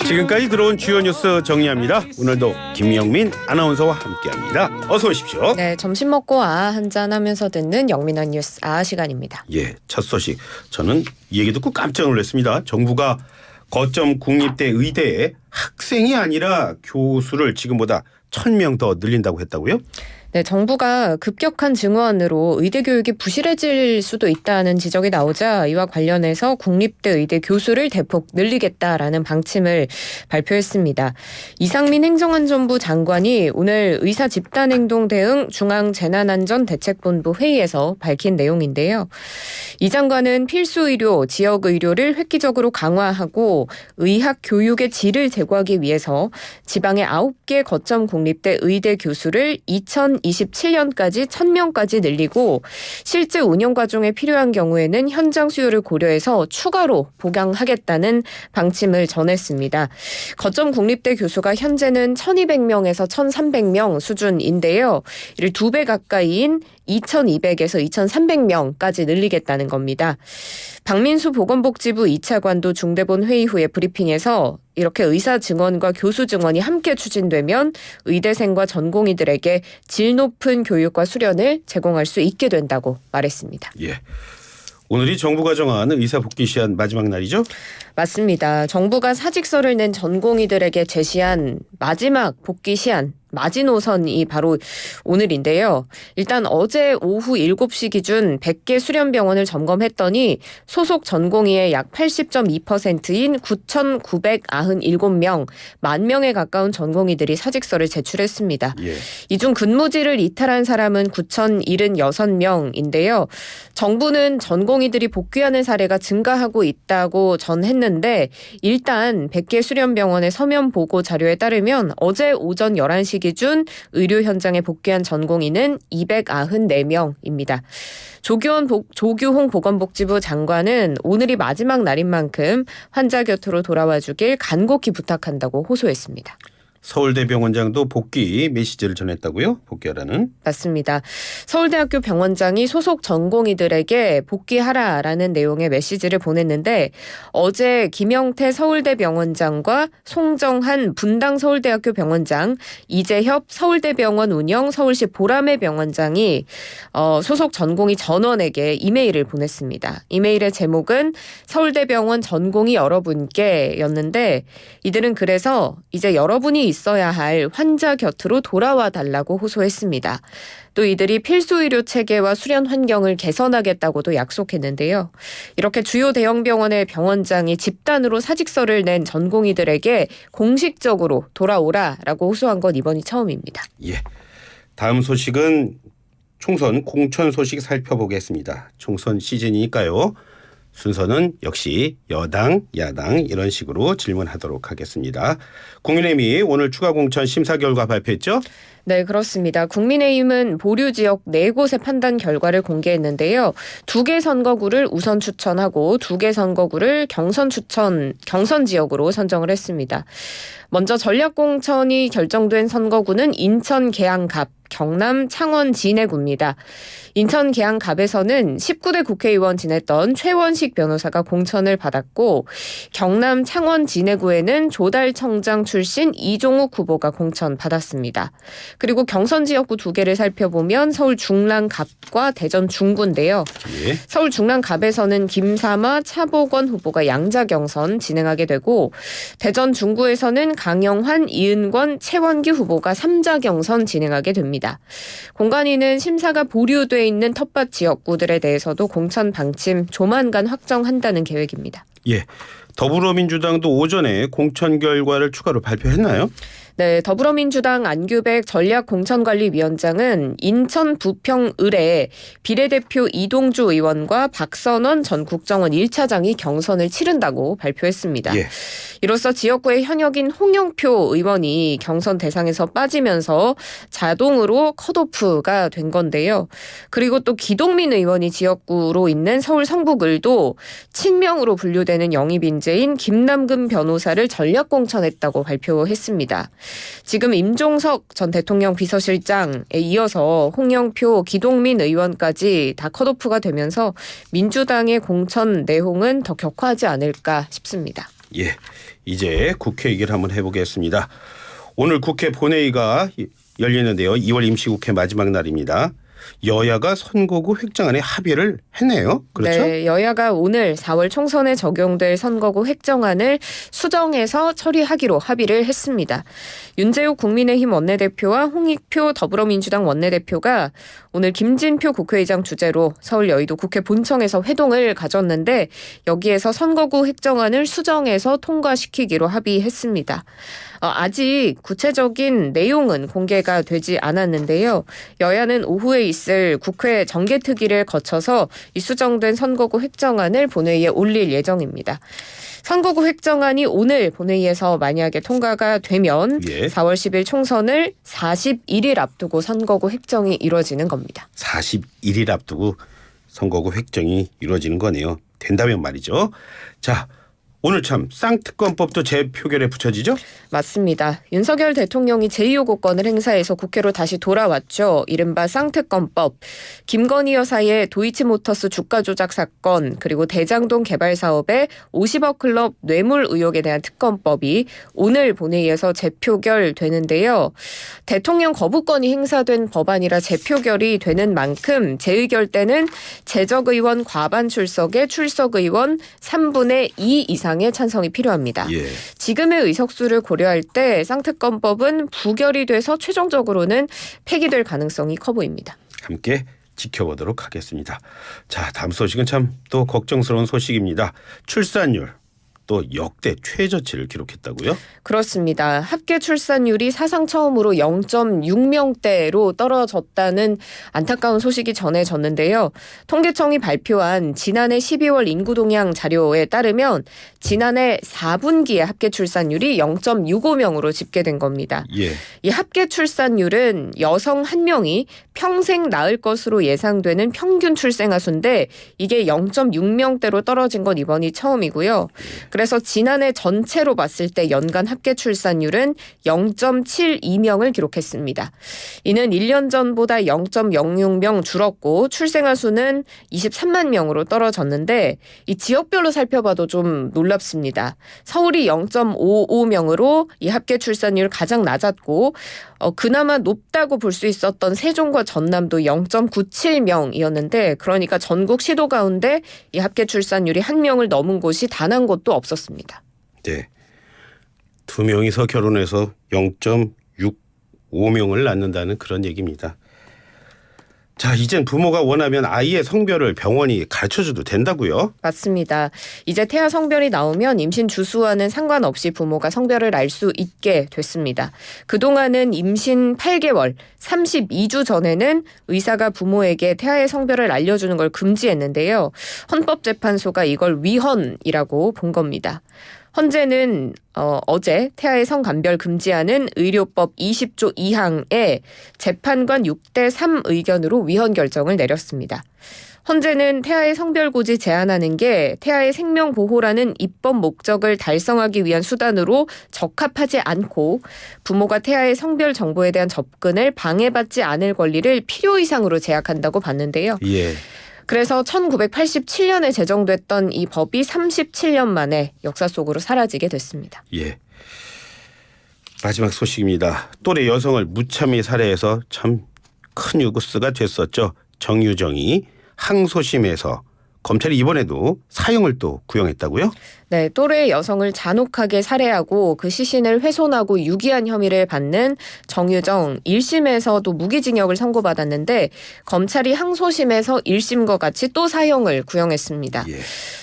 지금까지 들어온 주요 뉴스 정리합니다. 오늘도 김영민 아나운서와 함께합니다. 어서 오십시오. 네, 점심 먹고 한잔 하면서 듣는 영민한 뉴스 시간입니다. 예, 첫 소식. 저는 이 얘기 듣고 깜짝 놀랐습니다. 정부가 거점 국립대 의대에 학생이 아니라 교수를 지금보다 1,000명 더 늘린다고 했다고요? 네, 정부가 급격한 증원으로 의대 교육이 부실해질 수도 있다는 지적이 나오자 이와 관련해서 국립대 의대 교수를 대폭 늘리겠다라는 방침을 발표했습니다. 이상민 행정안전부 장관이 오늘 의사 집단행동 대응 중앙재난안전대책본부 회의에서 밝힌 내용인데요. 이 장관은 필수 의료, 지역 의료를 획기적으로 강화하고 의학 교육의 질을 제고하기 위해서 지방의 9개 거점 국립대 의대 교수를 2027년까지 1,000명까지 늘리고 실제 운영 과정에 필요한 경우에는 현장 수요를 고려해서 추가로 복양하겠다는 방침을 전했습니다. 거점 국립대 교수가 현재는 1,200명에서 1,300명 수준인데요. 이를 2배 가까이인 2,200에서 2,300명까지 늘리겠다는 겁니다. 박민수 보건복지부 2차관도 중대본 회의 후에 브리핑에서 이렇게 의사 증원과 교수 증원이 함께 추진되면 의대생과 전공의들에게 질 높은 교육과 수련을 제공할 수 있게 된다고 말했습니다. 예. 오늘이 정부가 정한 의사 복귀 시한 마지막 날이죠? 맞습니다. 정부가 사직서를 낸 전공의들에게 제시한 마지막 복귀 시한 마지노선이 바로 오늘인데요. 일단 어제 오후 7시 기준 100개 수련병원을 점검했더니 소속 전공의의 약 80.2%인 9,997명, 10,000명에 가까운 전공의들이 사직서를 제출했습니다. 예. 이 중 근무지를 이탈한 사람은 9,076명인데요. 정부는 전공의들이 복귀하는 사례가 증가하고 있다고 전했는데 일단 100개 수련병원의 서면 보고 자료에 따르면 어제 오전 11시 기준 의료 현장에 복귀한 전공의는 294명입니다. 조규홍 보건복지부 장관은 오늘이 마지막 날인 만큼 환자 곁으로 돌아와 주길 간곡히 부탁한다고 호소했습니다. 서울대병원장도 복귀 메시지를 전했다고요? 복귀하라는? 맞습니다. 서울대학교 병원장이 소속 전공의들에게 복귀하라라는 내용의 메시지를 보냈는데 어제 김영태 서울대병원장과 송정한 분당 서울대학교 병원장, 이재협 서울대병원 운영 서울시 보라매 병원장이 소속 전공의 전원에게 이메일을 보냈습니다. 이메일의 제목은 서울대병원 전공의 여러분께였는데 이들은 그래서 이제 여러분이 있어야 할 환자 곁으로 돌아와 달라고 호소했습니다. 또 이들이 필수 의료 체계와 수련 환경을 개선하겠다고도 약속했는데요. 이렇게 주요 대형 병원의 병원장이 집단으로 사직서를 낸 전공의들에게 공식적으로 돌아오라라고 호소한 건 이번이 처음입니다. 예. 다음 소식은 총선 공천 소식 살펴보겠습니다. 총선 시즌이니까요. 순서는 역시 여당, 야당 이런 식으로 질문하도록 하겠습니다. 국민의힘이 오늘 추가 공천 심사 결과 발표했죠? 네, 그렇습니다. 국민의힘은 보류 지역 4곳의 판단 결과를 공개했는데요. 2개 선거구를 우선 추천하고 2개 선거구를 경선 지역으로 선정을 했습니다. 먼저 전략공천이 결정된 선거구는 인천 계양갑, 경남 창원 진해구입니다. 인천 계양갑에서는 19대 국회의원 지냈던 최원식 변호사가 공천을 받았고 경남 창원 진해구에는 조달청장 출신 이종욱 후보가 공천 받았습니다. 그리고 경선 지역구 2개를 살펴보면 서울 중랑갑과 대전 중구인데요. 예. 서울 중랑갑에서는 김삼아, 차보건 후보가 양자 경선 진행하게 되고 대전 중구에서는 강영환, 이은권, 최원기 후보가 3자 경선 진행하게 됩니다. 공관위는 심사가 보류돼 있는 텃밭 지역구들에 대해서도 공천 방침 조만간 확정한다는 계획입니다. 예. 더불어민주당도 오전에 공천 결과를 추가로 발표했나요? 네, 더불어민주당 안규백 전략공천관리위원장은 인천 부평 을에 비례대표 이동주 의원과 박선원 전 국정원 1차장이 경선을 치른다고 발표했습니다. 예. 이로써 지역구의 현역인 홍영표 의원이 경선 대상에서 빠지면서 자동으로 컷오프가 된 건데요. 그리고 또 기동민 의원이 지역구로 있는 서울 성북을도 친명으로 분류되는 영입 인재인 김남근 변호사를 전략공천했다고 발표했습니다. 지금 임종석 전 대통령 비서실장에 이어서 홍영표, 기동민 의원까지 다 컷오프가 되면서 민주당의 공천 내홍은 더 격화하지 않을까 싶습니다. 예, 이제 국회 얘기를 한번 해보겠습니다. 오늘 국회 본회의가 열리는데요. 2월 임시국회 마지막 날입니다. 여야가 선거구 획정안에 합의를 했네요. 그렇죠? 네, 여야가 오늘 4월 총선에 적용될 선거구 획정안을 수정해서 처리하기로 합의를 했습니다. 윤재욱 국민의힘 원내대표와 홍익표 더불어민주당 원내대표가 오늘 김진표 국회의장 주재로 서울 여의도 국회 본청에서 회동을 가졌는데 여기에서 선거구 획정안을 수정해서 통과시키기로 합의했습니다. 아직 구체적인 내용은 공개가 되지 않았는데요. 여야는 오후에 있을 국회 정개특위를 거쳐서 이 수정된 선거구 획정안을 본회의에 올릴 예정입니다. 선거구 획정안이 오늘 본회의에서 만약에 통과가 되면 4월 10일 총선을 41일 앞두고 선거구 획정이 이루어지는 겁니다. 41일 앞두고 선거구 획정이 이루어지는 거네요. 된다면 말이죠. 자, 오늘 참 쌍특검법도 재표결에 붙여지죠? 맞습니다. 윤석열 대통령이 제2요구권을 행사해서 국회로 다시 돌아왔죠. 이른바 쌍특검법. 김건희 여사의 도이치모터스 주가 조작 사건 그리고 대장동 개발 사업의 50억 클럽 뇌물 의혹에 대한 특검법이 오늘 본회의에서 재표결되는데요. 대통령 거부권이 행사된 법안이라 재표결이 되는 만큼 재의결 때는 재적의원 과반 출석에 출석의원 3분의 2 이상의 찬성이 필요합니다. 예. 지금의 의석수를 고려할 때 쌍특검법은 부결이 돼서 최종적으로는 폐기될 가능성이 커 보입니다. 함께 지켜보도록 하겠습니다. 자, 다음 소식은 참 또 걱정스러운 소식입니다. 출산율 또 역대 최저치를 기록했다고요? 그렇습니다. 합계 출산율이 사상 처음으로 0.6명대로 떨어졌다는 안타까운 소식이 전해졌는데요. 통계청이 발표한 지난해 12월 인구동향 자료에 따르면 지난해 4분기의 합계 출산율이 0.65명으로 집계된 겁니다. 예. 이 합계 출산율은 여성 1명이 평생 낳을 것으로 예상되는 평균 출생아 수인데 이게 0.6명대로 떨어진 건 이번이 처음이고요. 그래서 지난해 전체로 봤을 때 연간 합계 출산율은 0.72명을 기록했습니다. 이는 1년 전보다 0.06명 줄었고 출생아 수는 23만 명으로 떨어졌는데 이 지역별로 살펴봐도 좀 놀랍습니다. 서울이 0.55명으로 이 합계 출산율 가장 낮았고 그나마 높다고 볼 수 있었던 세종과 전남도 0.97명이었는데 그러니까 전국 시도 가운데 이 합계 출산율이 1명을 넘은 곳이 단 한 곳도 없었습니다. 네. 2명이서 결혼해서 0.65명을 낳는다는 그런 얘기입니다. 자, 이젠 부모가 원하면 아이의 성별을 병원이 가르쳐줘도 된다고요? 맞습니다. 이제 태아 성별이 나오면 임신 주수와는 상관없이 부모가 성별을 알 수 있게 됐습니다. 그동안은 임신 8개월, 32주 전에는 의사가 부모에게 태아의 성별을 알려주는 걸 금지했는데요. 헌법재판소가 이걸 위헌이라고 본 겁니다. 헌재는 어제 태아의 성감별 금지하는 의료법 20조 2항에 재판관 6대3 의견으로 위헌 결정을 내렸습니다. 헌재는 태아의 성별 고지 제한하는 게 태아의 생명 보호라는 입법 목적을 달성하기 위한 수단으로 적합하지 않고 부모가 태아의 성별 정보에 대한 접근을 방해받지 않을 권리를 필요 이상으로 제약한다고 봤는데요. 예. 그래서 1987년에 제정됐던 이 법이 37년 만에 역사 속으로 사라지게 됐습니다. 예. 마지막 소식입니다. 또래 여성을 무참히 살해해서 참 큰 뉴스가 됐었죠. 정유정이 항소심에서 검찰이 이번에도 사형을 또 구형했다고요? 네, 또래 여성을 잔혹하게 살해하고 그 시신을 훼손하고 유기한 혐의를 받는 정유정 1심에서도 무기징역을 선고받았는데 검찰이 항소심에서 1심과 같이 또 사형을 구형했습니다. 예.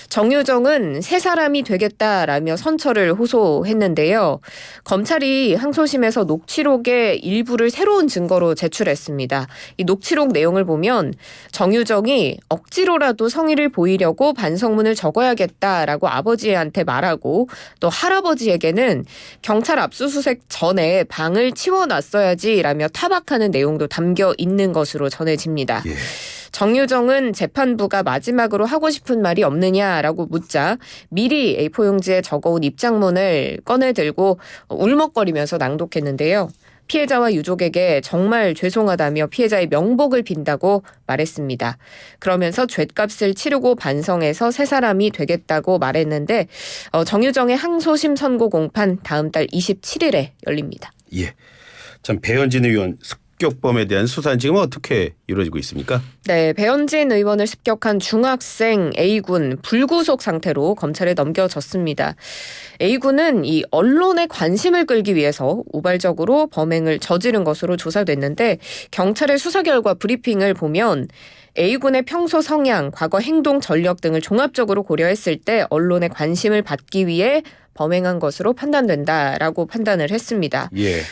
정유정은 세 사람이 되겠다라며 선처를 호소했는데요. 검찰이 항소심에서 녹취록의 일부를 새로운 증거로 제출했습니다. 이 녹취록 내용을 보면 정유정이 억지로라도 성의를 보이려고 반성문을 적어야겠다라고 아버지한테 말하고 또 할아버지에게는 경찰 압수수색 전에 방을 치워놨어야지라며 타박하는 내용도 담겨 있는 것으로 전해집니다. 예. 정유정은 재판부가 마지막으로 하고 싶은 말이 없느냐라고 묻자 미리 A4 용지에 적어온 입장문을 꺼내들고 울먹거리면서 낭독했는데요. 피해자와 유족에게 정말 죄송하다며 피해자의 명복을 빈다고 말했습니다. 그러면서 죗값을 치르고 반성해서 새 사람이 되겠다고 말했는데 정유정의 항소심 선고 공판 다음 달 27일에 열립니다. 예. 참 배현진 의원 습격범에 대한 수사는 지금 어떻게 이루어지고 있습니까? 네, 배현진 의원을 습격한 중학생 A군 불구속 상태로 검찰에 넘겨졌습니다. A군은 이 언론의 관심을 끌기 위해서 우발적으로 범행을 저지른 것으로 조사됐는데 경찰의 수사 결과 브리핑을 보면 A군의 평소 성향, 과거 행동 전력 등을 종합적으로 고려했을 때 언론의 관심을 받기 위해 범행한 것으로 판단된다라고 판단을 했습니다. 예.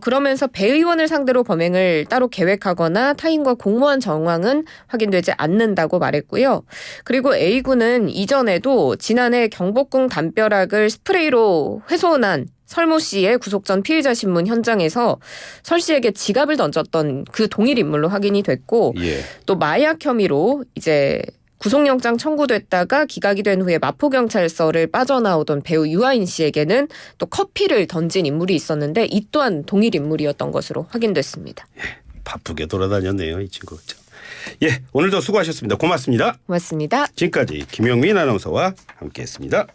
그러면서 배 의원을 상대로 범행을 따로 계획하거나 타인과 공모한 정황은 확인되지 않는다고 말했고요. 그리고 A군은 이전에도 지난해 경복궁 담벼락을 스프레이로 훼손한 설모 씨의 구속 전 피의자 신문 현장에서 설 씨에게 지갑을 던졌던 그 동일 인물로 확인이 됐고 예. 또 마약 혐의로 이제 구속영장 청구됐다가 기각이 된 후에 마포경찰서를 빠져나오던 배우 유아인 씨에게는 또 커피를 던진 인물이 있었는데 이 또한 동일 인물이었던 것으로 확인됐습니다. 바쁘게 돌아다녔네요, 이 친구. 예, 오늘도 수고하셨습니다. 고맙습니다. 고맙습니다. 지금까지 김영민 아나운서와 함께했습니다.